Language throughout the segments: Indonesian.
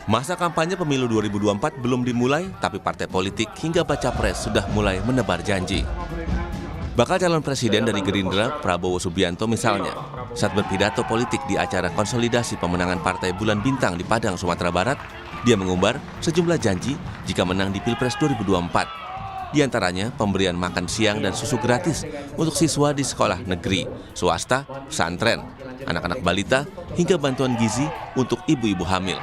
Masa kampanye pemilu 2024 belum dimulai, tapi partai politik hingga baca pres sudah mulai menebar janji. Bakal calon presiden dari Gerindra, Prabowo Subianto misalnya, saat berpidato politik di acara konsolidasi pemenangan Partai Bulan Bintang di Padang, Sumatera Barat, dia mengumbar sejumlah janji jika menang di Pilpres 2024. Di antaranya pemberian makan siang dan susu gratis untuk siswa di sekolah negeri, swasta, pesantren, anak-anak balita, hingga bantuan gizi untuk ibu-ibu hamil.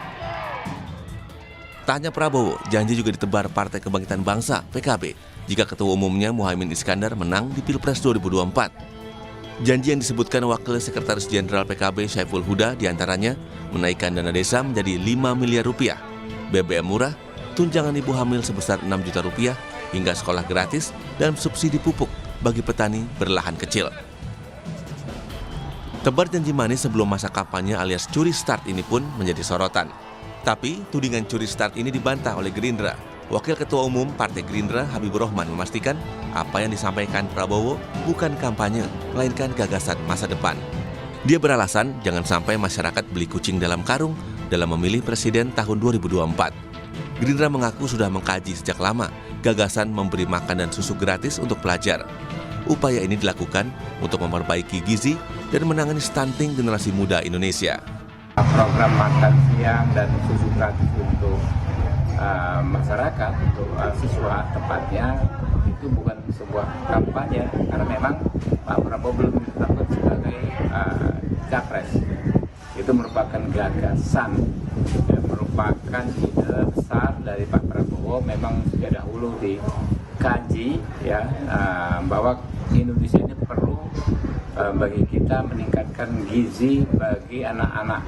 Tak hanya Prabowo, janji juga ditebar Partai Kebangkitan Bangsa (PKB) jika ketua umumnya Muhaimin Iskandar menang di Pilpres 2024. Janji yang disebutkan Wakil Sekretaris Jenderal PKB Syaiful Huda diantaranya menaikkan dana desa menjadi 5 miliar rupiah, BBM murah, tunjangan ibu hamil sebesar 6 juta rupiah, hingga sekolah gratis dan subsidi pupuk bagi petani berlahan kecil. Tebar janji manis sebelum masa kampanye alias curi start ini pun menjadi sorotan. Tapi tudingan curi start ini dibantah oleh Gerindra. Wakil Ketua Umum Partai Gerindra Habibur Rahman memastikan apa yang disampaikan Prabowo bukan kampanye, melainkan gagasan masa depan. Dia beralasan jangan sampai masyarakat beli kucing dalam karung dalam memilih presiden tahun 2024. Gerindra mengaku sudah mengkaji sejak lama gagasan memberi makan dan susu gratis untuk pelajar. Upaya ini dilakukan untuk memperbaiki gizi dan menangani stunting generasi muda Indonesia. Program makan siang dan susu gratis untuk masyarakat, untuk siswa tepatnya, itu bukan sebuah kampanye karena memang Pak Prabowo belum ditetapkan sebagai capres. Itu merupakan gagasan, merupakan ide besar dari Pak Prabowo. Memang sejak dahulu dikaji ya, bahwa Indonesia ini perlu bagi kita meningkatkan gizi bagi anak-anak,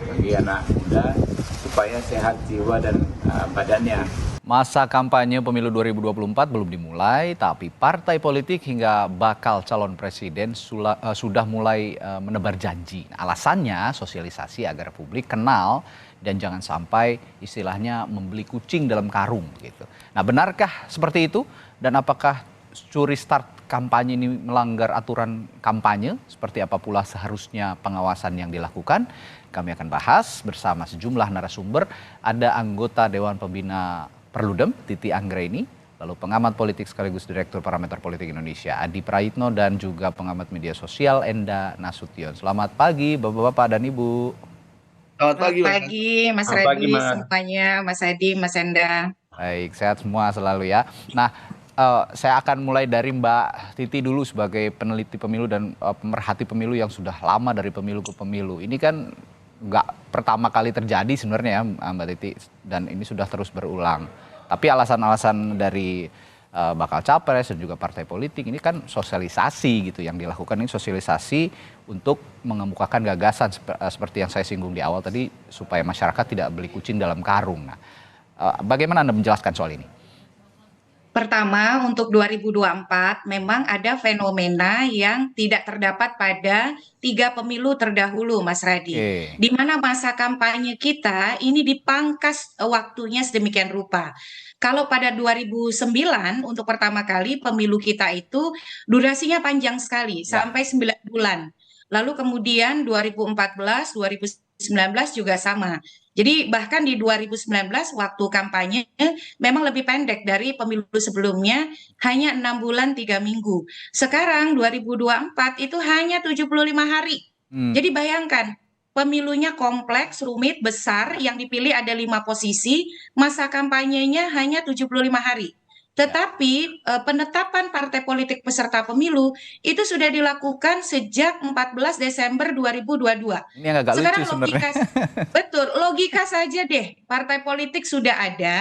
bagi anak muda supaya sehat jiwa dan badannya. Masa kampanye pemilu 2024 belum dimulai, tapi partai politik hingga bakal calon presiden sudah mulai menebar janji. Alasannya sosialisasi agar publik kenal dan jangan sampai istilahnya membeli kucing dalam karung gitu. Nah, benarkah seperti itu? Dan apakah curi start kampanye ini melanggar aturan kampanye? Seperti apa pula seharusnya pengawasan yang dilakukan? Kami akan bahas bersama sejumlah narasumber. Ada anggota Dewan Pembina Perludem, Titi Anggraini, lalu pengamat politik sekaligus Direktur Parameter Politik Indonesia, Adi Praitno, dan juga pengamat media sosial, Enda Nasution. Selamat pagi Bapak-Bapak dan Ibu. Selamat pagi Mas Radi, semuanya, Mas Adi, Mas Enda. Baik, sehat semua selalu ya. Nah, saya akan mulai dari Mbak Titi dulu sebagai peneliti pemilu dan pemerhati pemilu yang sudah lama dari pemilu ke pemilu. Ini kan nggak pertama kali terjadi sebenarnya ya Mbak Titi, dan ini sudah terus berulang. Tapi alasan-alasan dari bakal capres dan juga partai politik ini kan sosialisasi gitu yang dilakukan. Ini sosialisasi untuk mengemukakan gagasan seperti yang saya singgung di awal tadi, supaya masyarakat tidak beli kucing dalam karung. Nah, bagaimana Anda menjelaskan soal ini? Pertama, untuk 2024 memang ada fenomena yang tidak terdapat pada 3 pemilu terdahulu, Mas Radi. Di mana masa kampanye kita ini dipangkas waktunya sedemikian rupa. Kalau pada 2009 untuk pertama kali pemilu kita itu durasinya panjang sekali, sampai 9 bulan. Lalu kemudian 2014, 2019 juga sama. Jadi bahkan di 2019 waktu kampanye memang lebih pendek dari pemilu sebelumnya, hanya 6 bulan 3 minggu. Sekarang 2024 itu hanya 75 hari. Jadi bayangkan, pemilunya kompleks, rumit, besar, yang dipilih ada 5 posisi, masa kampanyenya hanya 75 hari. Tetapi penetapan partai politik peserta pemilu itu sudah dilakukan sejak 14 Desember 2022. Ini yang agak Sekarang lucu sebenarnya. betul, logika saja deh, partai politik sudah ada,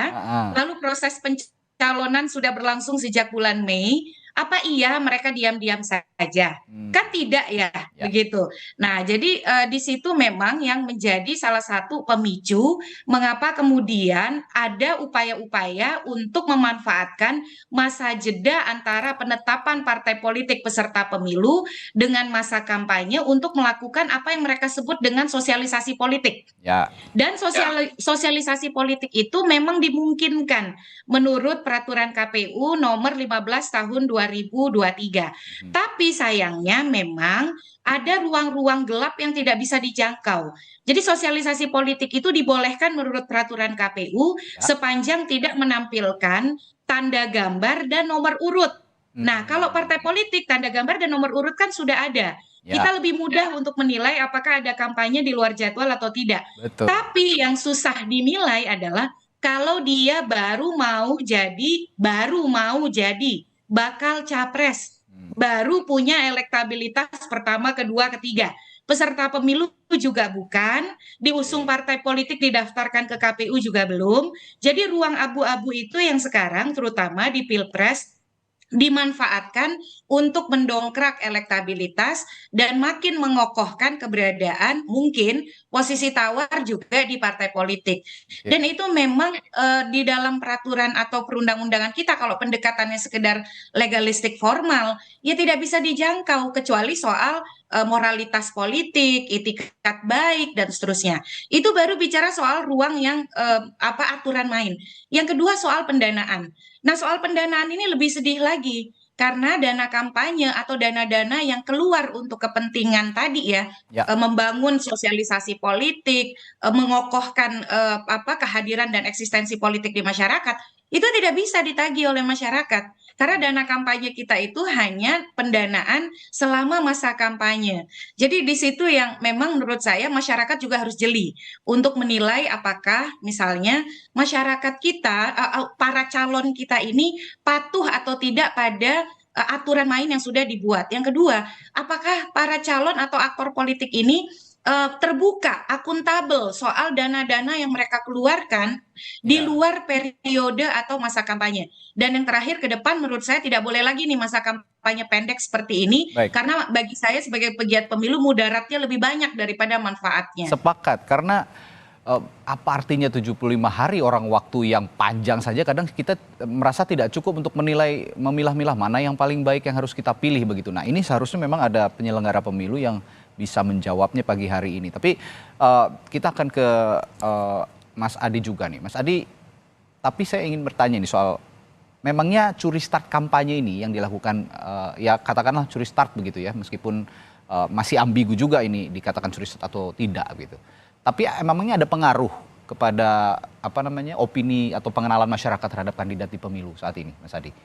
lalu proses pencalonan sudah berlangsung sejak bulan Mei. Apa iya mereka diam-diam saja? Kan tidak ya, begitu. Nah, jadi di situ memang yang menjadi salah satu pemicu mengapa kemudian ada upaya-upaya untuk memanfaatkan masa jeda antara penetapan partai politik peserta pemilu dengan masa kampanye untuk melakukan apa yang mereka sebut dengan sosialisasi politik. Dan sosialisasi politik itu memang dimungkinkan menurut peraturan KPU nomor 15 tahun 2023 2023. Tapi sayangnya memang ada ruang-ruang gelap yang tidak bisa dijangkau. Jadi sosialisasi politik itu dibolehkan menurut peraturan KPU sepanjang tidak menampilkan tanda gambar dan nomor urut. Nah, kalau partai politik tanda gambar dan nomor urut kan sudah ada. Kita lebih mudah untuk menilai apakah ada kampanye di luar jadwal atau tidak. Betul. Tapi yang susah dinilai adalah kalau dia baru mau jadi bakal capres, baru punya elektabilitas pertama, kedua, ketiga. Peserta pemilu juga bukan, diusung partai politik didaftarkan ke KPU juga belum. Jadi ruang abu-abu itu yang sekarang terutama di Pilpres dimanfaatkan untuk mendongkrak elektabilitas dan makin mengokohkan keberadaan mungkin posisi tawar juga di partai politik. Dan itu memang di dalam peraturan atau perundang-undangan kita kalau pendekatannya sekedar legalistik formal ya tidak bisa dijangkau kecuali soal moralitas politik, itikat baik dan seterusnya. Itu baru bicara soal ruang yang aturan main. Yang kedua soal pendanaan. Nah, soal pendanaan ini lebih sedih lagi karena dana kampanye atau dana-dana yang keluar untuk kepentingan tadi membangun sosialisasi politik, mengokohkan kehadiran dan eksistensi politik di masyarakat, itu tidak bisa ditagih oleh masyarakat. Karena dana kampanye kita itu hanya pendanaan selama masa kampanye. Jadi di situ yang memang menurut saya masyarakat juga harus jeli untuk menilai apakah misalnya masyarakat kita, para calon kita ini patuh atau tidak pada aturan main yang sudah dibuat. Yang kedua, apakah para calon atau aktor politik ini terbuka, akuntabel soal dana-dana yang mereka keluarkan di luar periode atau masa kampanye. Dan yang terakhir ke depan menurut saya tidak boleh lagi nih masa kampanye pendek seperti ini. Karena bagi saya sebagai pegiat pemilu mudaratnya lebih banyak daripada manfaatnya. Sepakat, karena apa artinya 75 hari orang waktu yang panjang saja kadang kita merasa tidak cukup untuk menilai, memilah-milah mana yang paling baik yang harus kita pilih begitu. Nah ini seharusnya memang ada penyelenggara pemilu yang bisa menjawabnya pagi hari ini. Tapi kita akan ke Mas Adi juga nih. Mas Adi, tapi saya ingin bertanya nih soal memangnya curi start kampanye ini yang dilakukan ya katakanlah curi start begitu ya, meskipun masih ambigu juga ini dikatakan curi start atau tidak gitu. Tapi memangnya ada pengaruh kepada opini atau pengenalan masyarakat terhadap kandidat di pemilu saat ini, Mas Adi?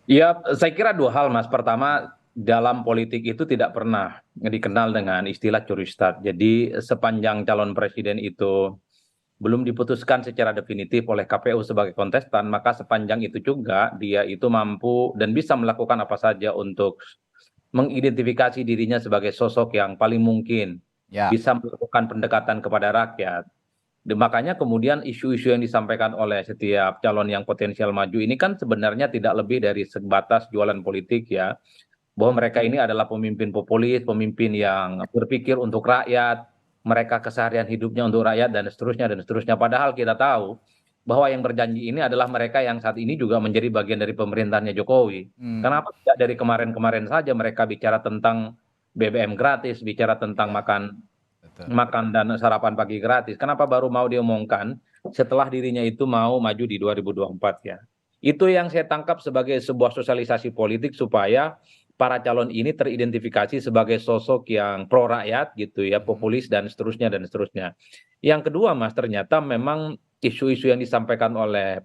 Ya, saya kira dua hal, Mas. Pertama, dalam politik itu tidak pernah dikenal dengan istilah curi start. Jadi sepanjang calon presiden itu belum diputuskan secara definitif oleh KPU sebagai kontestan, maka sepanjang itu juga dia itu mampu dan bisa melakukan apa saja untuk mengidentifikasi dirinya sebagai sosok yang paling mungkin bisa melakukan pendekatan kepada rakyat. Makanya kemudian isu-isu yang disampaikan oleh setiap calon yang potensial maju ini kan sebenarnya tidak lebih dari sebatas jualan politik ya. Bahwa mereka ini adalah pemimpin populis, pemimpin yang berpikir untuk rakyat, mereka keseharian hidupnya untuk rakyat dan seterusnya dan seterusnya. Padahal kita tahu bahwa yang berjanji ini adalah mereka yang saat ini juga menjadi bagian dari pemerintahannya Jokowi. Kenapa tidak dari kemarin-kemarin saja mereka bicara tentang BBM gratis, bicara tentang makan dan sarapan pagi gratis. Kenapa baru mau diomongkan setelah dirinya itu mau maju di 2024 ya. Itu yang saya tangkap sebagai sebuah sosialisasi politik supaya para calon ini teridentifikasi sebagai sosok yang pro rakyat gitu ya, populis dan seterusnya dan seterusnya. Yang kedua Mas, ternyata memang isu-isu yang disampaikan oleh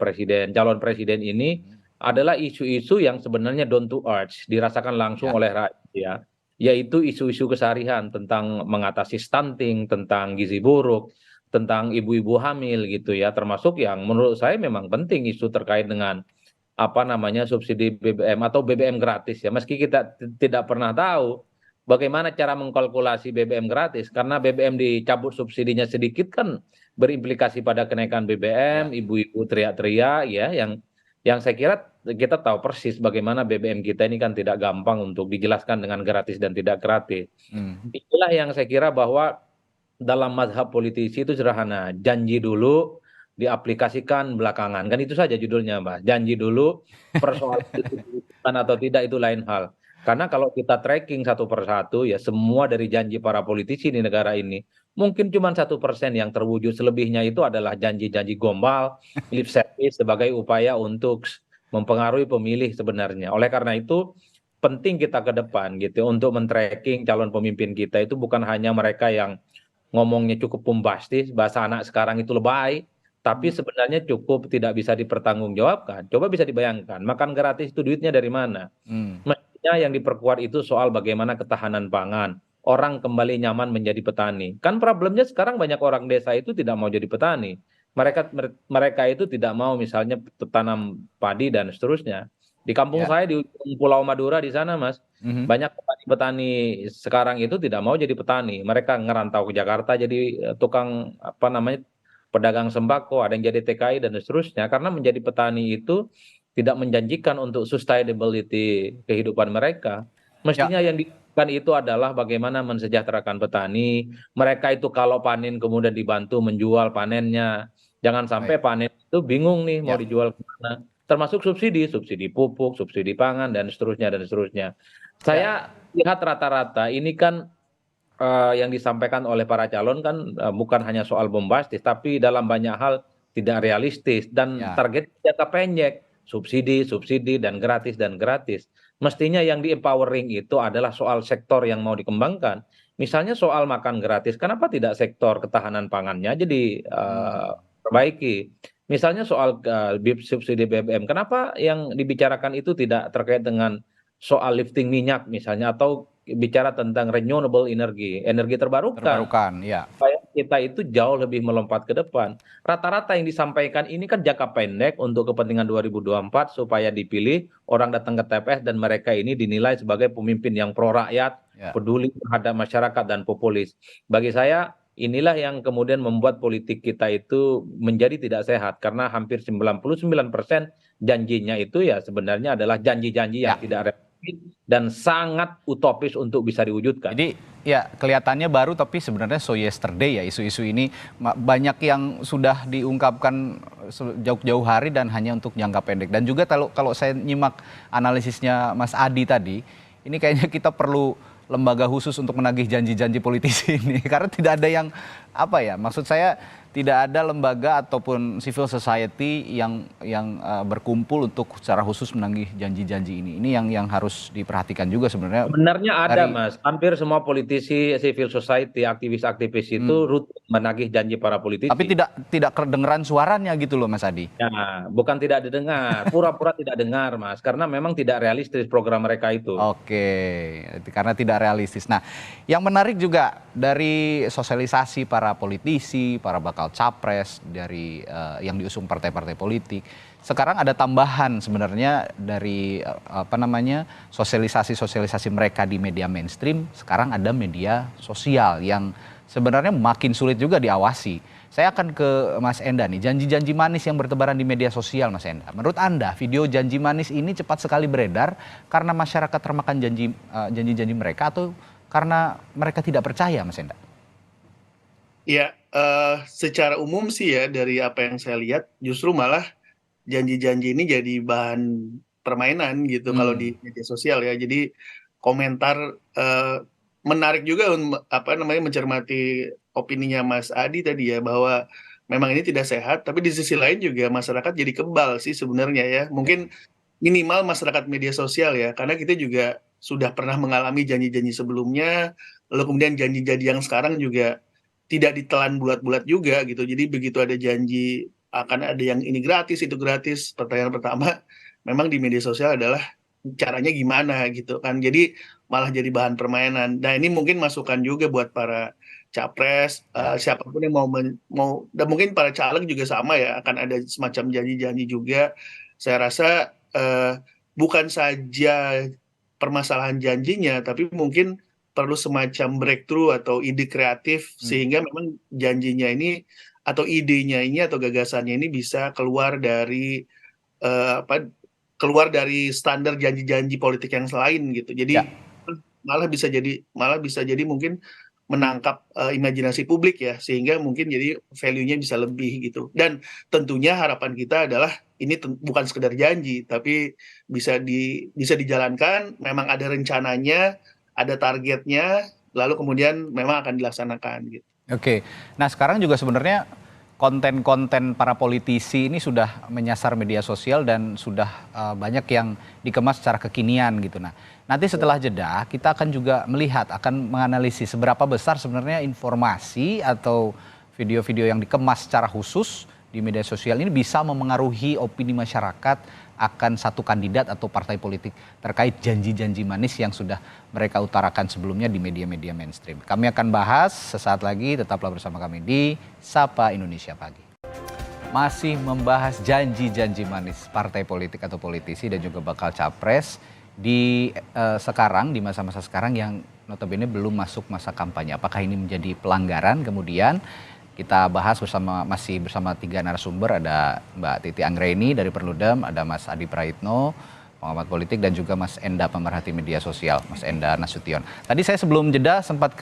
calon presiden ini adalah isu-isu yang sebenarnya down to earth, dirasakan langsung oleh rakyat ya. Yaitu isu-isu keseharian tentang mengatasi stunting, tentang gizi buruk, tentang ibu-ibu hamil gitu ya, termasuk yang menurut saya memang penting isu terkait dengan subsidi BBM atau BBM gratis ya, meski kita tidak pernah tahu bagaimana cara mengkalkulasi BBM gratis karena BBM dicabut subsidinya sedikit kan berimplikasi pada kenaikan BBM, ibu-ibu teriak-teriak ya, yang saya kira kita tahu persis bagaimana BBM kita ini kan tidak gampang untuk dijelaskan dengan gratis dan tidak gratis. Itulah yang saya kira bahwa dalam mazhab politisi itu sederhana, janji dulu diaplikasikan belakangan, kan itu saja judulnya Mbak, janji dulu, persoalan atau tidak itu lain hal. Karena kalau kita tracking satu persatu ya semua dari janji para politisi di negara ini mungkin cuma 1% yang terwujud, selebihnya itu adalah janji-janji gombal, lip service sebagai upaya untuk mempengaruhi pemilih sebenarnya. Oleh karena itu penting kita ke depan gitu untuk men-tracking calon pemimpin kita itu bukan hanya mereka yang ngomongnya cukup bombastis, bahasa anak sekarang itu lebay, tapi sebenarnya cukup tidak bisa dipertanggungjawabkan. Coba bisa dibayangkan, makan gratis itu duitnya dari mana? Hmm. Mestinya yang diperkuat itu soal bagaimana ketahanan pangan. Orang kembali nyaman menjadi petani. Kan problemnya sekarang banyak orang desa itu tidak mau jadi petani. Mereka itu tidak mau misalnya tanam padi dan seterusnya. Di kampung Ya. saya di ujung Pulau Madura di sana, Mas, Mhm. banyak petani-petani sekarang itu tidak mau jadi petani. Mereka ngerantau ke Jakarta jadi tukang apa namanya pedagang sembako, ada yang jadi TKI dan seterusnya. Karena menjadi petani itu tidak menjanjikan untuk sustainability kehidupan mereka. Ya. Mestinya yang dilakukan itu adalah bagaimana mensejahterakan petani. Mereka itu kalau panen kemudian dibantu menjual panennya. Jangan sampai Baik. panen itu bingung nih mau Ya. dijual kemana. Termasuk subsidi, subsidi pupuk, subsidi pangan, dan seterusnya, dan seterusnya. Saya lihat rata-rata ini kan yang disampaikan oleh para calon kan bukan hanya soal bombastis, tapi dalam banyak hal tidak realistis dan Ya. target jangka pendek, subsidi, subsidi, dan gratis dan gratis. Mestinya yang di empowering itu adalah soal sektor yang mau dikembangkan. Misalnya soal makan gratis, kenapa tidak sektor ketahanan pangannya aja diperbaiki? Misalnya soal subsidi BBM, kenapa yang dibicarakan itu tidak terkait dengan soal lifting minyak misalnya, atau bicara tentang renewable energy, energi terbarukan, Terbarukan, ya. supaya kita itu jauh lebih melompat ke depan. Rata-rata yang disampaikan ini kan jangka pendek untuk kepentingan 2024 supaya dipilih, orang datang ke TPS dan mereka ini dinilai sebagai pemimpin yang pro rakyat, Ya. peduli terhadap masyarakat dan populis. Bagi saya inilah yang kemudian membuat politik kita itu menjadi tidak sehat karena hampir 99% janjinya itu ya sebenarnya adalah janji-janji yang Ya. tidak realistis dan sangat utopis untuk bisa diwujudkan. Jadi ya kelihatannya baru tapi sebenarnya so yesterday ya isu-isu ini banyak yang sudah diungkapkan jauh-jauh hari dan hanya untuk jangka pendek. Dan juga kalau saya nyimak analisisnya Mas Adi tadi, ini kayaknya kita perlu lembaga khusus untuk menagih janji-janji politisi ini karena tidak ada yang apa ya, maksud saya tidak ada lembaga ataupun civil society yang berkumpul untuk secara khusus menagih janji-janji ini. Ini yang harus diperhatikan juga sebenarnya. Sebenarnya ada, Dari Mas. Hampir semua politisi, civil society, aktivis-aktivis itu rutin menagih janji para politisi. Tapi tidak kedengeran suaranya gitu loh Mas Adi. Ya, bukan tidak didengar, pura-pura tidak dengar, Mas, karena memang tidak realistis program mereka itu. Oke, karena tidak realistis. Nah, yang menarik juga dari sosialisasi para politisi, para bakal capres dari yang diusung partai-partai politik. Sekarang ada tambahan sebenarnya dari sosialisasi mereka di media mainstream. Sekarang ada media sosial yang sebenarnya makin sulit juga diawasi. Saya akan ke Mas Enda nih, janji-janji manis yang bertebaran di media sosial, Mas Enda. Menurut Anda, video janji manis ini cepat sekali beredar karena masyarakat termakan janji-janji mereka atau karena mereka tidak percaya, Mas Enda? Ya, secara umum sih ya dari apa yang saya lihat justru malah janji-janji ini jadi bahan permainan gitu kalau di media sosial ya. Jadi komentar menarik juga mencermati opininya Mas Adi tadi ya bahwa memang ini tidak sehat, tapi di sisi lain juga masyarakat jadi kebal sih sebenarnya ya. Mungkin minimal masyarakat media sosial ya, karena kita juga sudah pernah mengalami janji-janji sebelumnya, lalu kemudian janji-janji yang sekarang juga tidak ditelan bulat-bulat juga gitu. Jadi begitu ada janji akan ada yang ini gratis, itu gratis, pertanyaan pertama memang di media sosial adalah caranya gimana gitu kan. Jadi malah jadi bahan permainan. Nah, ini mungkin masukan juga buat para capres, siapapun yang mau dan mungkin para caleg juga sama ya, akan ada semacam janji-janji juga. Saya rasa bukan saja permasalahan janjinya, tapi mungkin perlu semacam breakthrough atau ide kreatif sehingga memang janjinya ini atau idenya ini atau gagasannya ini bisa keluar dari standar janji-janji politik yang lain gitu. Jadi malah bisa jadi mungkin menangkap imajinasi publik ya, sehingga mungkin jadi value-nya bisa lebih gitu. Dan tentunya harapan kita adalah ini bukan sekedar janji, tapi bisa dijalankan, memang ada rencananya, ada targetnya, lalu kemudian memang akan dilaksanakan gitu. Oke, nah sekarang juga sebenarnya konten-konten para politisi ini sudah menyasar media sosial dan sudah banyak yang dikemas secara kekinian gitu. Nah, nanti setelah jeda kita akan juga melihat, akan menganalisis seberapa besar sebenarnya informasi atau video-video yang dikemas secara khusus di media sosial ini bisa memengaruhi opini masyarakat akan satu kandidat atau partai politik terkait janji-janji manis yang sudah mereka utarakan sebelumnya di media-media mainstream. Kami akan bahas sesaat lagi, tetaplah bersama kami di Sapa Indonesia Pagi. Masih membahas janji-janji manis partai politik atau politisi dan juga bakal capres di sekarang, di masa-masa sekarang yang notabene belum masuk masa kampanye. Apakah ini menjadi pelanggaran? Kemudian kita bahas masih bersama 3 narasumber, ada Mbak Titi Anggraini dari Perludem, ada Mas Adi Praitno, pengamat politik, dan juga Mas Enda, pemerhati media sosial, Mas Enda Nasution. Tadi saya sebelum jeda sempat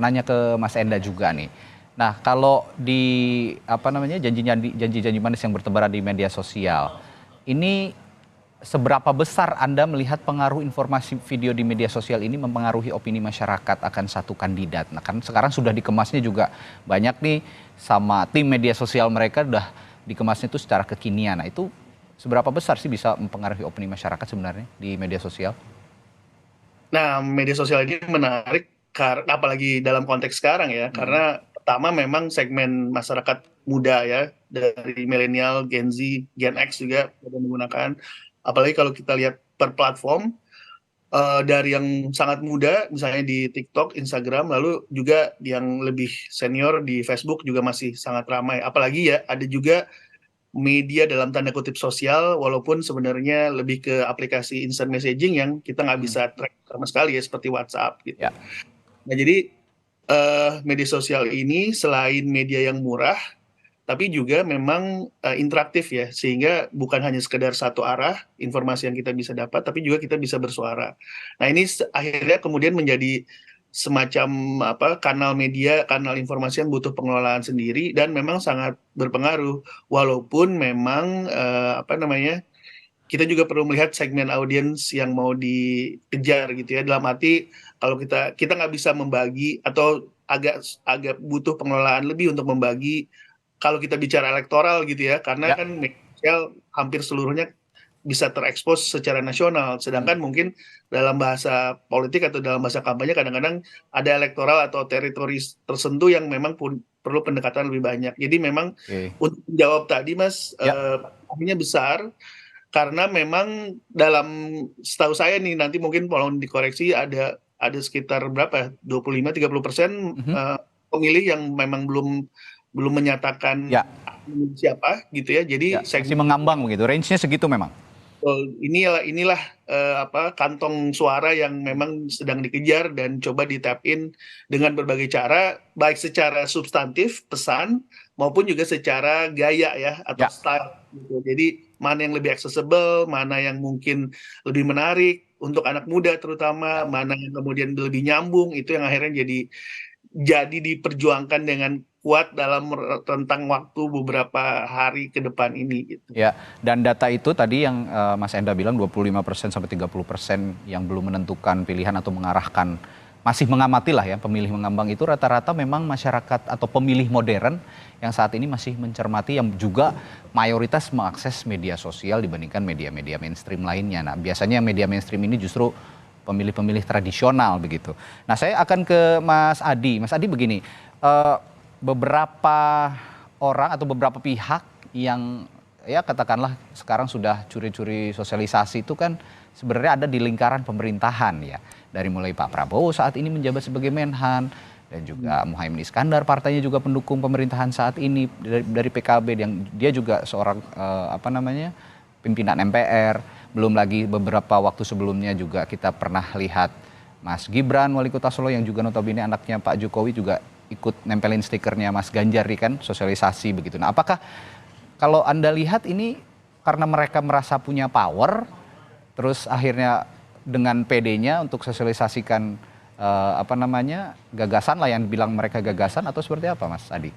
nanya ke Mas Enda juga nih. Nah, kalau di janji-janji manis yang bertebaran di media sosial, ini seberapa besar Anda melihat pengaruh informasi video di media sosial ini mempengaruhi opini masyarakat akan satu kandidat? Nah, kan sekarang sudah dikemasnya juga banyak nih, sama tim media sosial mereka udah dikemasnya itu secara kekinian. Nah, itu seberapa besar sih bisa mempengaruhi opini masyarakat sebenarnya di media sosial? Nah, media sosial ini menarik, apalagi dalam konteks sekarang ya, karena pertama memang segmen masyarakat muda ya, dari milenial, Gen Z, Gen X juga sudah menggunakan. Apalagi kalau kita lihat per platform, dari yang sangat muda misalnya di TikTok, Instagram, lalu juga yang lebih senior di Facebook juga masih sangat ramai. Apalagi ya ada juga media dalam tanda kutip sosial, walaupun sebenarnya lebih ke aplikasi instant messaging yang kita nggak bisa track sama sekali ya, seperti WhatsApp gitu. Ya. Nah, jadi media sosial ini selain media yang murah, tapi juga memang interaktif ya, sehingga bukan hanya sekedar satu arah informasi yang kita bisa dapat, tapi juga kita bisa bersuara. Nah, ini akhirnya kemudian menjadi semacam kanal media, kanal informasi yang butuh pengelolaan sendiri dan memang sangat berpengaruh. Walaupun memang kita juga perlu melihat segmen audiens yang mau dikejar gitu ya. Dalam arti kalau kita nggak bisa membagi atau agak butuh pengelolaan lebih untuk membagi. Kalau kita bicara elektoral gitu ya, karena kan media sosial hampir seluruhnya bisa terekspos secara nasional, sedangkan mungkin dalam bahasa politik atau dalam bahasa kampanye kadang-kadang ada elektoral atau teritori tertentu yang memang perlu pendekatan lebih banyak. Jadi memang untuk menjawab tadi Mas, artinya besar, karena memang dalam setahu saya nih, nanti mungkin kalau dikoreksi ada sekitar berapa 25-30% pemilih yang memang belum menyatakan siapa gitu ya. Jadi masih mengambang begitu. Range-nya segitu memang. Inilah kantong suara yang memang sedang dikejar dan coba di-tap in dengan berbagai cara, baik secara substantif pesan maupun juga secara gaya ya atau style gitu. Jadi mana yang lebih accessible, mana yang mungkin lebih menarik untuk anak muda terutama, mana yang kemudian lebih nyambung, itu yang akhirnya jadi diperjuangkan dengan kuat dalam rentang waktu beberapa hari ke depan ini gitu. Ya, dan data itu tadi yang Mas Enda bilang 25% sampai 30% yang belum menentukan pilihan atau mengarahkan, masih mengamati lah ya, pemilih mengambang itu rata-rata memang masyarakat atau pemilih modern yang saat ini masih mencermati, yang juga mayoritas mengakses media sosial dibandingkan media-media mainstream lainnya. Nah, biasanya media mainstream ini justru pemilih-pemilih tradisional begitu. Nah, saya akan ke Mas Adi. Mas Adi begini, beberapa orang atau beberapa pihak yang ya katakanlah sekarang sudah curi-curi sosialisasi itu kan sebenarnya ada di lingkaran pemerintahan ya. Dari mulai Pak Prabowo saat ini menjabat sebagai Menhan, dan juga Muhaimin Iskandar, partainya juga pendukung pemerintahan saat ini dari PKB, yang dia juga seorang pimpinan MPR. Belum lagi beberapa waktu sebelumnya juga kita pernah lihat Mas Gibran, wali kota Solo, yang juga notabene anaknya Pak Jokowi, juga ikut nempelin stikernya Mas Ganjar kan, sosialisasi begitu. Nah, apakah kalau Anda lihat ini karena mereka merasa punya power, terus akhirnya dengan PD-nya untuk sosialisasikan gagasan lah, yang bilang mereka gagasan, atau seperti apa Mas Adi?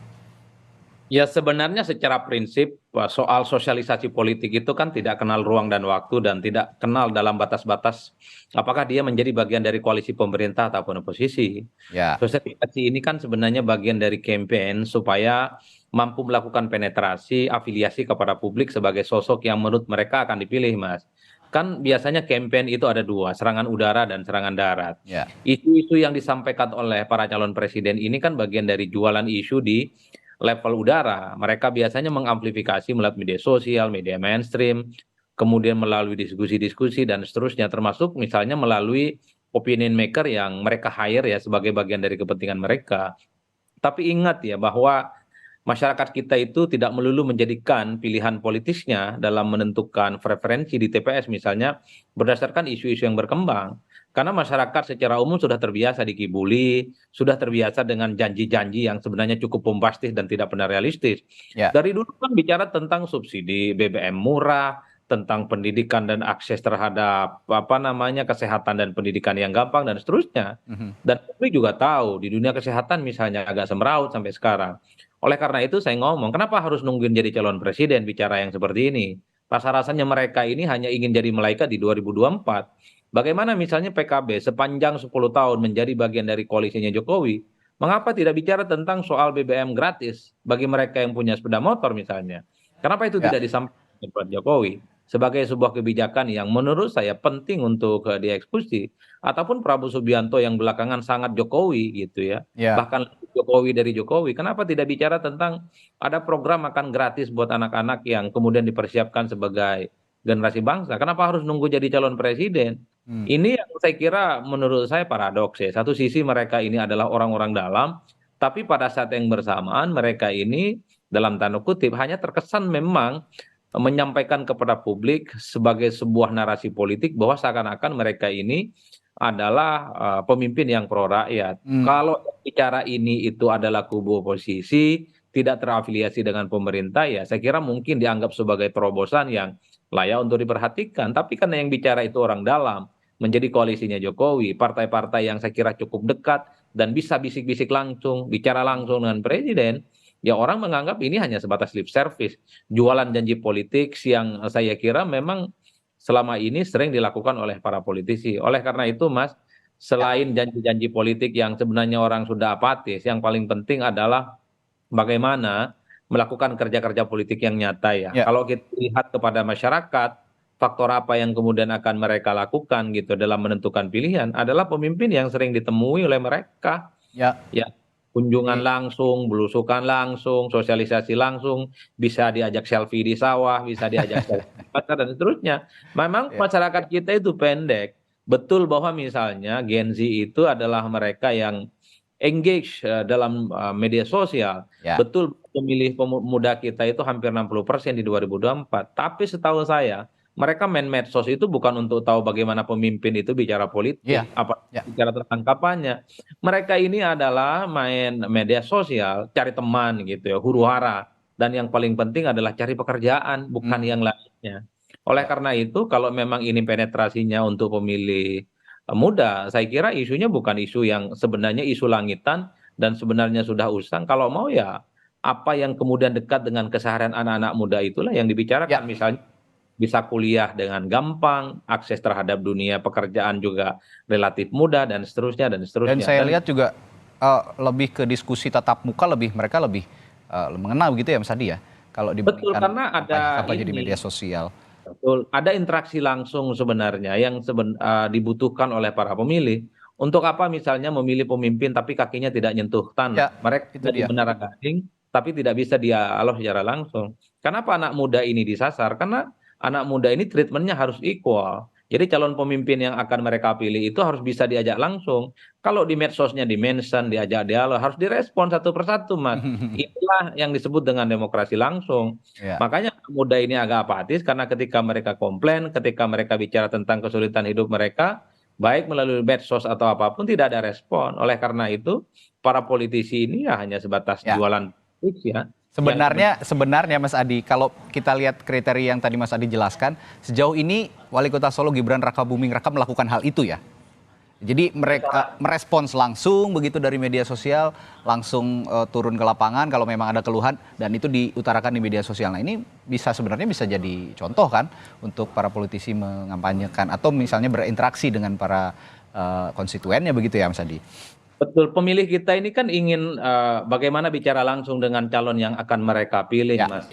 Ya sebenarnya secara prinsip soal sosialisasi politik itu kan tidak kenal ruang dan waktu dan tidak kenal dalam batas-batas apakah dia menjadi bagian dari koalisi pemerintah ataupun oposisi. Ya. Sosialisasi ini kan sebenarnya bagian dari campaign supaya mampu melakukan penetrasi afiliasi kepada publik sebagai sosok yang menurut mereka akan dipilih, Mas. Kan biasanya campaign itu ada dua, serangan udara dan serangan darat. Ya. Isu-isu yang disampaikan oleh para calon presiden ini kan bagian dari jualan isu di level udara. Mereka biasanya mengamplifikasi melalui media sosial, media mainstream, kemudian melalui diskusi-diskusi dan seterusnya, termasuk misalnya melalui opinion maker yang mereka hire ya sebagai bagian dari kepentingan mereka. Tapi ingat ya bahwa masyarakat kita itu tidak melulu menjadikan pilihan politisnya dalam menentukan preferensi di TPS misalnya berdasarkan isu-isu yang berkembang. Karena masyarakat secara umum sudah terbiasa dikibuli, sudah terbiasa dengan janji-janji yang sebenarnya cukup bombastis dan tidak pernah realistis. Ya. Dari dulu kan bicara tentang subsidi BBM murah, tentang pendidikan dan akses terhadap kesehatan dan pendidikan yang gampang dan seterusnya. Dan publik juga tahu di dunia kesehatan misalnya agak semeraut sampai sekarang. Oleh karena itu saya ngomong, kenapa harus nungguin jadi calon presiden bicara yang seperti ini? Rasa-rasanya mereka ini hanya ingin jadi malaikat di 2024. Bagaimana misalnya PKB sepanjang 10 tahun menjadi bagian dari koalisinya Jokowi, mengapa tidak bicara tentang soal BBM gratis bagi mereka yang punya sepeda motor misalnya? Kenapa itu tidak disampaikan oleh Pak Jokowi? Sebagai sebuah kebijakan yang menurut saya penting untuk dieksekusi, ataupun Prabowo Subianto yang belakangan sangat Jokowi gitu ya, bahkan Jokowi dari Jokowi, kenapa tidak bicara tentang ada program makan gratis buat anak-anak yang kemudian dipersiapkan sebagai generasi bangsa, kenapa harus nunggu jadi calon presiden? Ini yang saya kira menurut saya paradoks ya, satu sisi mereka ini adalah orang-orang dalam, tapi pada saat yang bersamaan mereka ini dalam tanda kutip hanya terkesan memang menyampaikan kepada publik sebagai sebuah narasi politik bahwa seakan-akan mereka ini adalah pemimpin yang pro rakyat. Kalau bicara ini itu adalah kubu oposisi, tidak terafiliasi dengan pemerintah, ya saya kira mungkin dianggap sebagai terobosan yang layak untuk diperhatikan. Tapi karena yang bicara itu orang dalam, menjadi koalisinya Jokowi, partai-partai yang saya kira cukup dekat dan bisa bisik-bisik langsung, bicara langsung dengan presiden, ya orang menganggap ini hanya sebatas lip service, jualan janji politik yang saya kira memang selama ini sering dilakukan oleh para politisi. Oleh karena itu, Mas, selain janji-janji politik yang sebenarnya orang sudah apatis, yang paling penting adalah bagaimana melakukan kerja-kerja politik yang nyata ya. Kalau kita lihat kepada masyarakat, faktor apa yang kemudian akan mereka lakukan gitu dalam menentukan pilihan adalah pemimpin yang sering ditemui oleh mereka. Ya, kunjungan langsung, belusukan langsung, sosialisasi langsung, bisa diajak selfie di sawah, bisa diajak selfie di pasar dan seterusnya. Memang masyarakat kita itu pendek. Betul bahwa misalnya Gen Z itu adalah mereka yang engage dalam media sosial. Betul pemilih pemuda kita itu hampir 60% di 2024. Tapi setahu saya mereka main medsos itu bukan untuk tahu bagaimana pemimpin itu bicara politik, bicara tentang kampanye. Mereka ini adalah main media sosial, cari teman gitu ya, huru-hara. Dan yang paling penting adalah cari pekerjaan, bukan yang lainnya. Oleh karena itu, kalau memang ini penetrasinya untuk pemilih muda, saya kira isunya bukan isu yang sebenarnya isu langitan dan sebenarnya sudah usang. Kalau mau ya apa yang kemudian dekat dengan keseharian anak-anak muda itulah yang dibicarakan. Misalnya bisa kuliah dengan gampang, akses terhadap dunia pekerjaan juga relatif mudah dan seterusnya dan seterusnya. Dan saya lihat juga lebih ke diskusi tatap muka, mereka lebih mengenal gitu ya Mas Adi ya, kalau dibandingkan karena ada kampanye di media sosial. Betul, ada interaksi langsung sebenarnya yang dibutuhkan oleh para pemilih. Untuk apa misalnya memilih pemimpin tapi kakinya tidak nyentuh tanah, mereka tidak benar gading tapi tidak bisa dialog secara langsung. Kenapa anak muda ini disasar? Karena anak muda ini treatmentnya harus equal. Jadi calon pemimpin yang akan mereka pilih itu harus bisa diajak langsung. Kalau di medsosnya di-mention, diajak dialog, harus direspon satu persatu, Mas. Itulah yang disebut dengan demokrasi langsung. Makanya anak muda ini agak apatis karena ketika mereka komplain, ketika mereka bicara tentang kesulitan hidup mereka, baik melalui medsos atau apapun tidak ada respon. Oleh karena itu, para politisi ini ya hanya sebatas jualan politik ya. Sebenarnya Mas Adi, kalau kita lihat kriteria yang tadi Mas Adi jelaskan, sejauh ini Wali Kota Solo Gibran Rakabuming Raka melakukan hal itu ya? Jadi mereka merespons langsung begitu dari media sosial, langsung turun ke lapangan kalau memang ada keluhan dan itu diutarakan di media sosial. Nah ini sebenarnya bisa jadi contoh kan untuk para politisi mengampanyekan atau misalnya berinteraksi dengan para konstituennya begitu ya Mas Adi. Betul, pemilih kita ini kan ingin bagaimana bicara langsung dengan calon yang akan mereka pilih, Mas.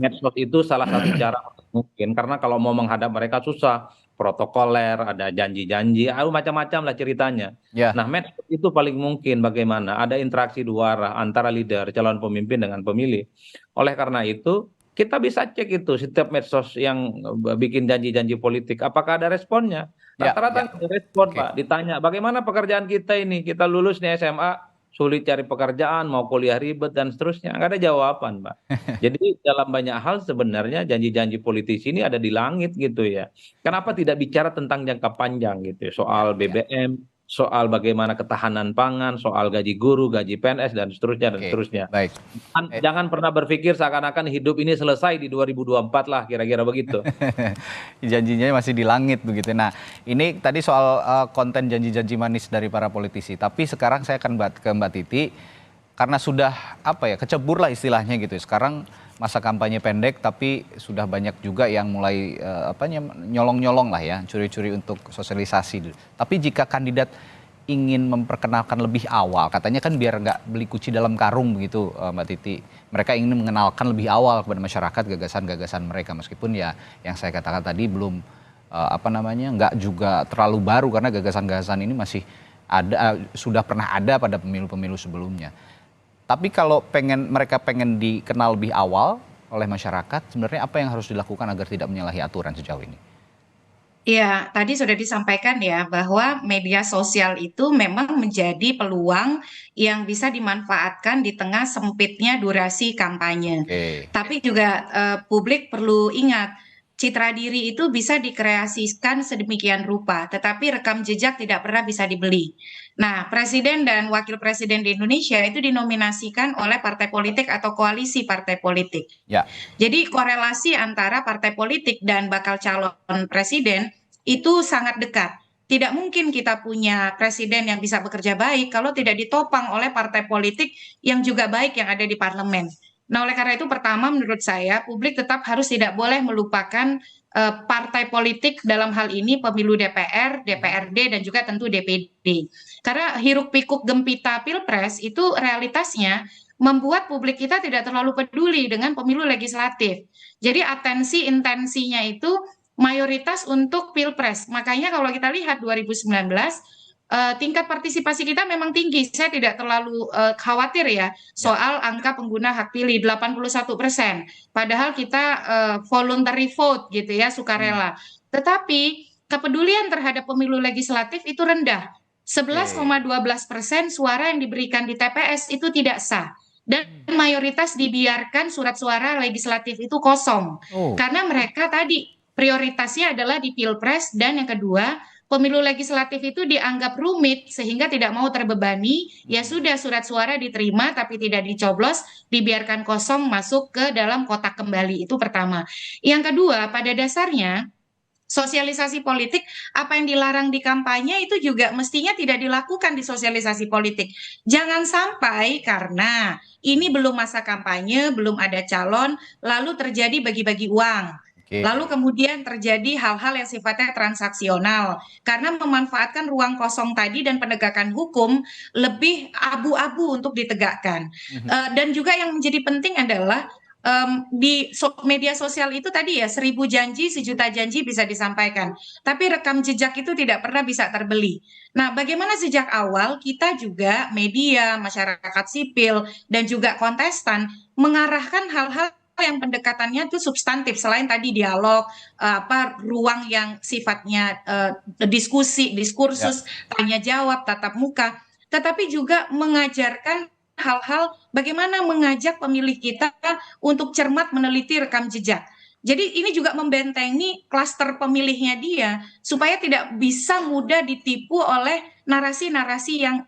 Medsos itu salah satu cara mungkin, karena kalau mau menghadap mereka susah, protokoler, ada janji-janji, macam-macam lah ceritanya. Nah, medsos itu paling mungkin bagaimana ada interaksi dua arah antara leader, calon pemimpin dengan pemilih. Oleh karena itu, kita bisa cek itu setiap medsos yang bikin janji-janji politik, apakah ada responnya? Rata-rata nggak ada respon, Pak. Ditanya, bagaimana pekerjaan kita ini? Kita lulus nih SMA, sulit cari pekerjaan, mau kuliah ribet, dan seterusnya. Nggak ada jawaban, Pak. Jadi dalam banyak hal sebenarnya janji-janji politisi ini ada di langit gitu ya. Kenapa tidak bicara tentang jangka panjang gitu ya? Soal BBM, soal bagaimana ketahanan pangan, soal gaji guru, gaji PNS, dan seterusnya, dan seterusnya. Baik. Jangan pernah berpikir seakan-akan hidup ini selesai di 2024 lah, kira-kira begitu. Janjinya masih di langit begitu. Nah, ini tadi soal konten janji-janji manis dari para politisi. Tapi sekarang saya akan ke Mbak Titi, karena sudah kecebur lah istilahnya gitu. Sekarang masa kampanye pendek, tapi sudah banyak juga yang mulai nyolong-nyolong lah ya, curi-curi untuk sosialisasi. Tapi jika kandidat ingin memperkenalkan lebih awal, katanya kan biar nggak beli kuci dalam karung begitu Mbak Titi. Mereka ingin mengenalkan lebih awal kepada masyarakat gagasan-gagasan mereka, meskipun ya yang saya katakan tadi belum nggak juga terlalu baru karena gagasan-gagasan ini masih ada, sudah pernah ada pada pemilu-pemilu sebelumnya. Tapi kalau mereka pengen dikenal lebih awal oleh masyarakat, sebenarnya apa yang harus dilakukan agar tidak menyalahi aturan sejauh ini? Ya, tadi sudah disampaikan ya bahwa media sosial itu memang menjadi peluang yang bisa dimanfaatkan di tengah sempitnya durasi kampanye. Tapi juga publik perlu ingat, citra diri itu bisa dikreasikan sedemikian rupa, tetapi rekam jejak tidak pernah bisa dibeli. Nah, presiden dan wakil presiden di Indonesia itu dinominasikan oleh partai politik atau koalisi partai politik. Jadi korelasi antara partai politik dan bakal calon presiden itu sangat dekat. Tidak mungkin kita punya presiden yang bisa bekerja baik kalau tidak ditopang oleh partai politik yang juga baik yang ada di parlemen. Nah, oleh karena itu pertama menurut saya publik tetap harus tidak boleh melupakan partai politik dalam hal ini pemilu DPR, DPRD, dan juga tentu DPD. Karena hiruk pikuk gempita pilpres itu realitasnya membuat publik kita tidak terlalu peduli dengan pemilu legislatif. Jadi atensi intensinya itu mayoritas untuk pilpres. Makanya kalau kita lihat 2019, tingkat partisipasi kita memang tinggi. Saya tidak terlalu khawatir ya soal angka pengguna hak pilih 81%. Padahal kita voluntary vote gitu ya, sukarela. Tetapi kepedulian terhadap pemilu legislatif itu rendah. 11,12% suara yang diberikan di TPS itu tidak sah. Dan mayoritas dibiarkan surat suara legislatif itu kosong. Karena mereka tadi prioritasnya adalah di pilpres, dan yang kedua pemilu legislatif itu dianggap rumit sehingga tidak mau terbebani, ya sudah surat suara diterima tapi tidak dicoblos, dibiarkan kosong masuk ke dalam kotak kembali. Itu pertama. Yang kedua, pada dasarnya sosialisasi politik, apa yang dilarang di kampanye itu juga mestinya tidak dilakukan di sosialisasi politik. Jangan sampai karena ini belum masa kampanye, belum ada calon, lalu terjadi bagi-bagi uang. Lalu kemudian terjadi hal-hal yang sifatnya transaksional karena memanfaatkan ruang kosong tadi, dan penegakan hukum lebih abu-abu untuk ditegakkan. Dan juga yang menjadi penting adalah di media sosial itu tadi ya 1000 janji, 1.000.000 janji bisa disampaikan, tapi rekam jejak itu tidak pernah bisa terbeli. Nah, bagaimana sejak awal kita juga media, masyarakat sipil, dan juga kontestan mengarahkan hal-hal yang pendekatannya itu substantif selain tadi dialog, ruang yang sifatnya diskusi, diskursus, tanya jawab, tatap muka, tetapi juga mengajarkan hal-hal bagaimana mengajak pemilih kita untuk cermat meneliti rekam jejak. Jadi ini juga membentengi klaster pemilihnya dia supaya tidak bisa mudah ditipu oleh narasi-narasi yang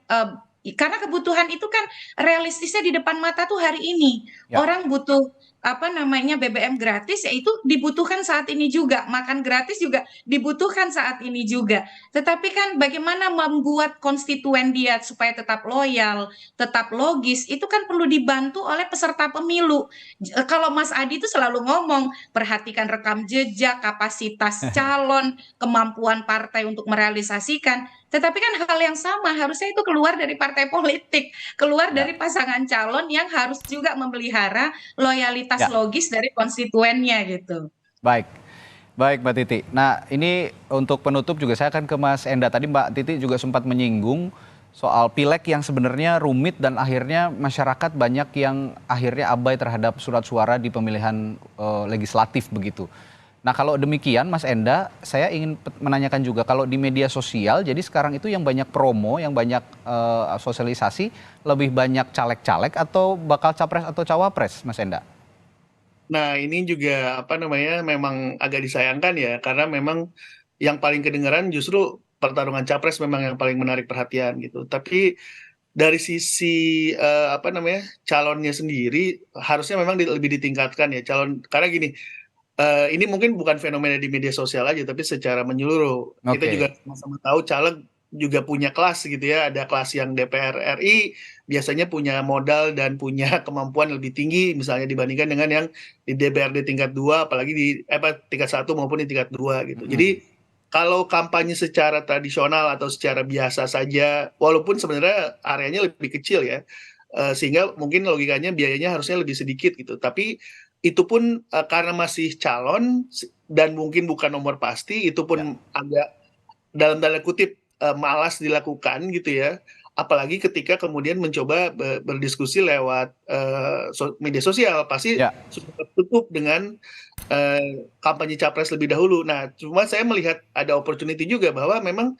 karena kebutuhan itu kan realistisnya di depan mata tuh hari ini. Orang butuh BBM gratis, ya itu dibutuhkan saat ini juga, makan gratis juga dibutuhkan saat ini juga. Tetapi kan bagaimana membuat konstituen dia supaya tetap loyal, tetap logis, itu kan perlu dibantu oleh peserta pemilu. Kalau Mas Adi itu selalu ngomong, perhatikan rekam jejak, kapasitas calon, kemampuan partai untuk merealisasikan. Tetapi kan hal yang sama harusnya itu keluar dari partai politik, keluar dari pasangan calon yang harus juga memelihara loyalitas logis dari konstituennya gitu. Baik, baik Mbak Titi. Nah ini untuk penutup juga saya akan ke Mas Enda. Tadi Mbak Titi juga sempat menyinggung soal pileg yang sebenarnya rumit dan akhirnya masyarakat banyak yang akhirnya abai terhadap surat suara di pemilihan legislatif begitu. Nah kalau demikian Mas Enda, saya ingin menanyakan juga kalau di media sosial, jadi sekarang itu yang banyak promo, yang banyak sosialisasi, lebih banyak caleg-caleg atau bakal capres atau cawapres, Mas Enda? Nah, ini juga memang agak disayangkan ya, karena memang yang paling kedengaran justru pertarungan capres memang yang paling menarik perhatian gitu. Tapi dari sisi calonnya sendiri harusnya memang lebih ditingkatkan ya karena gini. Ini mungkin bukan fenomena di media sosial aja, tapi secara menyeluruh. Kita juga sama-sama tahu caleg juga punya kelas gitu ya. Ada kelas yang DPR RI biasanya punya modal dan punya kemampuan lebih tinggi misalnya dibandingkan dengan yang di DPRD tingkat 2, apalagi di tingkat 1 maupun di tingkat 2 gitu. Jadi kalau kampanye secara tradisional atau secara biasa saja, walaupun sebenarnya areanya lebih kecil ya, sehingga mungkin logikanya biayanya harusnya lebih sedikit gitu. Tapi itu pun karena masih calon dan mungkin bukan nomor pasti, itu pun agak dalam tanda kutip malas dilakukan gitu ya. Apalagi ketika kemudian mencoba berdiskusi lewat media sosial, pasti sudah tertutup dengan kampanye capres lebih dahulu. Nah, cuma saya melihat ada opportunity juga bahwa memang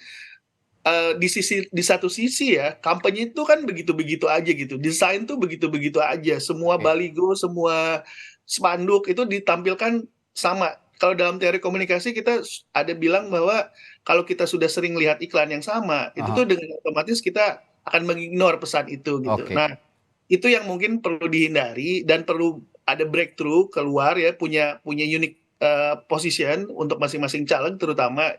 di satu sisi ya kampanye itu kan begitu-begitu aja gitu, desain tuh begitu-begitu aja, semua baligo, semua spanduk itu ditampilkan sama. Kalau dalam teori komunikasi kita ada bilang bahwa kalau kita sudah sering lihat iklan yang sama, itu tuh dengan otomatis kita akan mengignore pesan itu gitu. Nah, itu yang mungkin perlu dihindari dan perlu ada breakthrough keluar ya, punya unique position untuk masing-masing caleg, terutama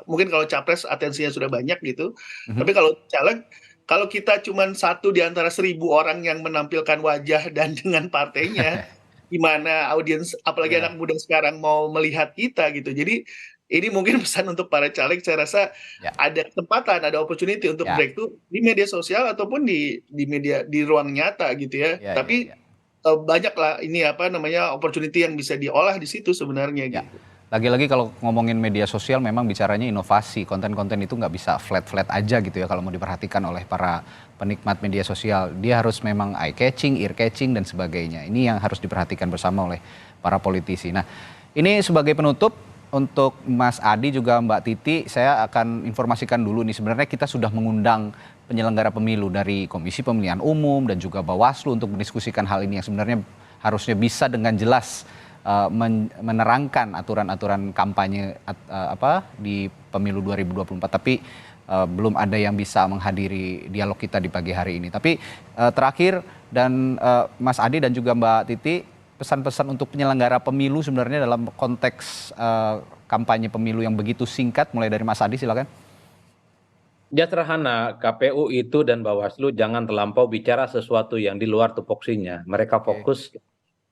mungkin kalau capres atensinya sudah banyak gitu. Tapi kalau caleg, kalau kita cuma satu di antara 1.000 orang yang menampilkan wajah dan dengan partainya, gimana audiens, apalagi anak muda sekarang mau melihat kita gitu. Jadi ini mungkin pesan untuk para caleg, saya rasa ada kesempatan, ada opportunity untuk breakthrough di media sosial ataupun di media, di ruang nyata gitu ya. Tapi banyaklah ini opportunity yang bisa diolah di situ sebenarnya gitu. Lagi-lagi kalau ngomongin media sosial memang bicaranya inovasi, konten-konten itu nggak bisa flat-flat aja gitu ya kalau mau diperhatikan oleh para penikmat media sosial. Dia harus memang eye-catching, ear-catching dan sebagainya. Ini yang harus diperhatikan bersama oleh para politisi. Nah ini sebagai penutup untuk Mas Adi juga Mbak Titi, saya akan informasikan dulu nih sebenarnya kita sudah mengundang penyelenggara pemilu dari Komisi Pemilihan Umum dan juga Bawaslu untuk mendiskusikan hal ini yang sebenarnya harusnya bisa dengan jelas menerangkan aturan-aturan kampanye di pemilu 2024, tapi belum ada yang bisa menghadiri dialog kita di pagi hari ini. Tapi terakhir dan Mas Adi dan juga Mbak Titi, pesan-pesan untuk penyelenggara pemilu sebenarnya dalam konteks kampanye pemilu yang begitu singkat, mulai dari Mas Adi silakan. Ya sederhana, KPU itu dan Bawaslu jangan terlampau bicara sesuatu yang di luar tupoksinya. Mereka fokus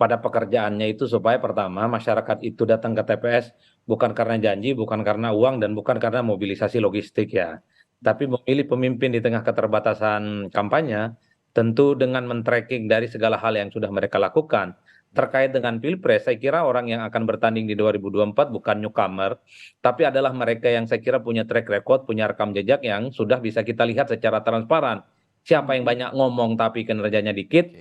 pada pekerjaannya itu supaya pertama masyarakat itu datang ke TPS bukan karena janji, bukan karena uang, dan bukan karena mobilisasi logistik ya. Tapi memilih pemimpin di tengah keterbatasan kampanye, tentu dengan men-tracking dari segala hal yang sudah mereka lakukan. Terkait dengan Pilpres, saya kira orang yang akan bertanding di 2024 bukan newcomer, tapi adalah mereka yang saya kira punya track record, punya rekam jejak yang sudah bisa kita lihat secara transparan. Siapa yang banyak ngomong tapi kinerjanya dikit,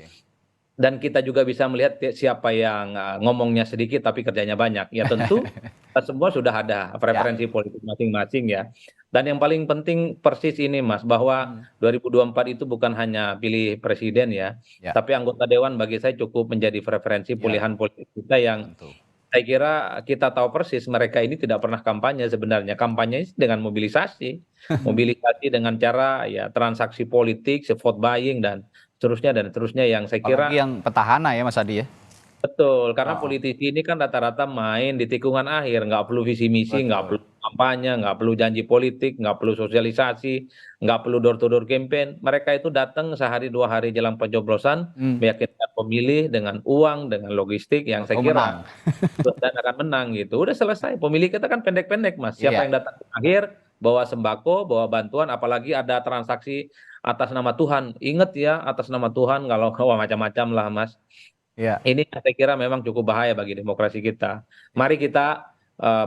dan kita juga bisa melihat siapa yang ngomongnya sedikit tapi kerjanya banyak. Ya tentu semua sudah ada preferensi politik masing-masing ya. Dan yang paling penting persis ini Mas, bahwa 2024 itu bukan hanya pilih presiden ya, tapi anggota dewan bagi saya cukup menjadi preferensi pilihan politik kita yang saya kira kita tahu persis mereka ini tidak pernah kampanye sebenarnya. Kampanye dengan mobilisasi, mobilisasi dengan cara ya transaksi politik, vote buying dan seterusnya yang saya kira. Apalagi yang petahana ya Mas Adi ya. Betul, karena Oh, politisi ini kan rata-rata main di tikungan akhir, nggak perlu visi misi, nggak betul. perlu kampanye, nggak perlu janji politik, nggak perlu sosialisasi, nggak perlu door to door campaign. Mereka itu datang sehari 2 hari jelang pencoblosan, Hmm, meyakinkan pemilih dengan uang, dengan logistik yang saya tahu kira menang. dan akan menang gitu. Udah selesai. Pemilih kita kan pendek-pendek, Mas. Siapa Iya. yang datang di akhir, bawa sembako, bawa bantuan, apalagi ada transaksi atas nama Tuhan. Ingat ya, atas nama Tuhan, kalau wah, macam-macam lah, Mas. Iya. Ini saya kira memang cukup bahaya bagi demokrasi kita. Mari kita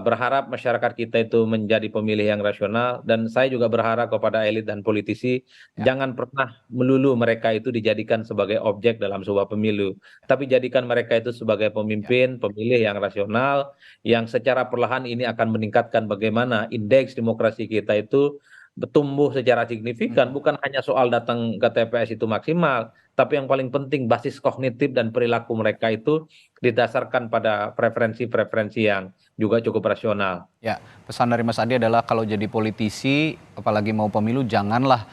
berharap masyarakat kita itu menjadi pemilih yang rasional, dan saya juga berharap kepada elit dan politisi Ya. jangan pernah melulu mereka itu dijadikan sebagai objek dalam sebuah pemilu, tapi jadikan mereka itu sebagai Ya. pemimpin, pemilih yang rasional, yang secara perlahan ini akan meningkatkan bagaimana indeks demokrasi kita itu bertumbuh secara signifikan, Hmm. bukan hanya soal datang ke TPS itu maksimal, tapi yang paling penting basis kognitif dan perilaku mereka itu didasarkan pada preferensi-preferensi yang juga cukup rasional. Ya, pesan dari Mas Adi adalah kalau jadi politisi, apalagi mau pemilu, janganlah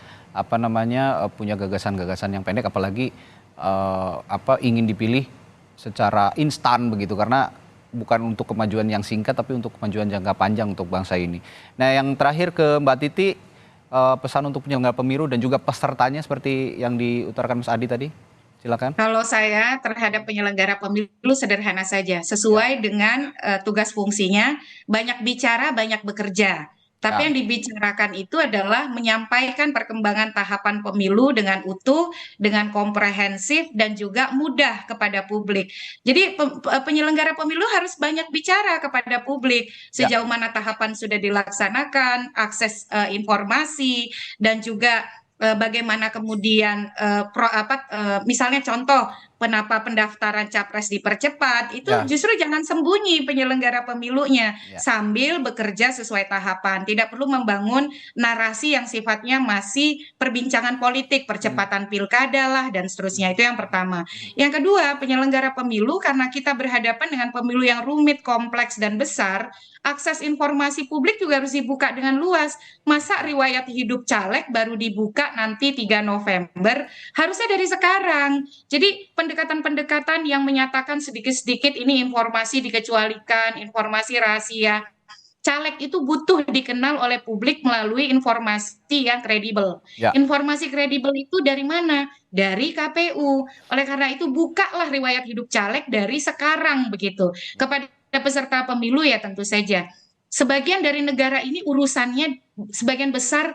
punya gagasan-gagasan yang pendek, apalagi ingin dipilih secara instan begitu, karena bukan untuk kemajuan yang singkat, tapi untuk kemajuan jangka panjang untuk bangsa ini. Nah, yang terakhir ke Mbak Titi, pesan untuk penyelenggara pemilu dan juga pesertanya seperti yang diutarakan Mas Adi tadi, silakan. Kalau saya terhadap penyelenggara pemilu sederhana saja, Ya, sesuai dengan tugas fungsinya, banyak bicara, banyak bekerja. Tapi ya, yang dibicarakan itu adalah menyampaikan perkembangan tahapan pemilu dengan utuh, dengan komprehensif, dan juga mudah kepada publik. Jadi penyelenggara pemilu harus banyak bicara kepada publik, ya. sejauh mana tahapan sudah dilaksanakan, akses informasi, dan juga bagaimana kemudian misalnya contoh kenapa pendaftaran capres dipercepat itu Ya, justru jangan sembunyi penyelenggara pemilunya ya. sambil bekerja sesuai tahapan, tidak perlu membangun narasi yang sifatnya masih perbincangan politik, Hmm, percepatan pilkada lah dan seterusnya. Itu yang pertama. hmm. Yang kedua, penyelenggara pemilu karena kita berhadapan dengan pemilu yang rumit, kompleks dan besar, akses informasi publik juga harus dibuka dengan luas. Masa riwayat hidup caleg baru dibuka nanti 3 November? Harusnya dari sekarang. Jadi pendekatan-pendekatan yang menyatakan sedikit-sedikit ini informasi dikecualikan, informasi rahasia. Caleg itu butuh dikenal oleh publik melalui informasi yang kredibel. Ya. Informasi kredibel itu dari mana? Dari KPU. Oleh karena itu bukalah riwayat hidup caleg dari sekarang begitu. Kepada peserta pemilu ya tentu saja. Sebagian dari negara ini urusannya sebagian besar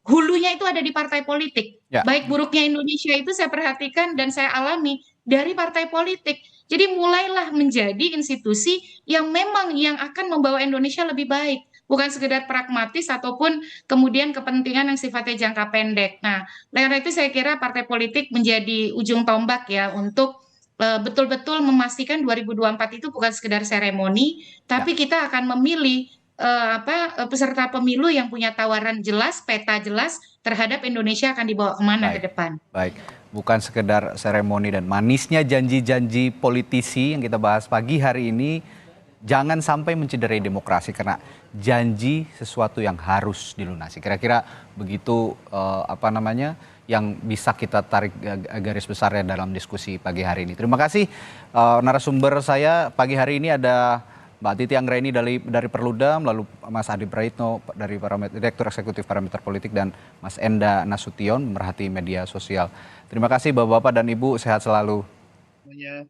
hulunya itu ada di partai politik. Ya. Baik buruknya Indonesia itu saya perhatikan dan saya alami dari partai politik. Jadi mulailah menjadi institusi yang memang yang akan membawa Indonesia lebih baik, bukan sekedar pragmatis ataupun kemudian kepentingan yang sifatnya jangka pendek. Nah, karena itu saya kira partai politik menjadi ujung tombak ya untuk betul-betul memastikan 2024 itu bukan sekedar seremoni, Ya. tapi kita akan memilih peserta pemilu yang punya tawaran jelas, peta jelas terhadap Indonesia akan dibawa kemana ke Baik, depan. baik. Bukan sekedar seremoni dan manisnya janji-janji politisi yang kita bahas pagi hari ini, jangan sampai mencederai demokrasi karena janji sesuatu yang harus dilunasi. Kira-kira begitu yang bisa kita tarik garis besarnya dalam diskusi pagi hari ini. Terima kasih narasumber saya pagi hari ini ada Mbak Titi Anggraini dari Perludem, lalu Mas Adi Praitno dari Direktur Eksekutif Parameter Politik, dan Mas Enda Nasution, pemerhati media sosial. Terima kasih Bapak-Bapak dan Ibu, sehat selalu. Semuanya.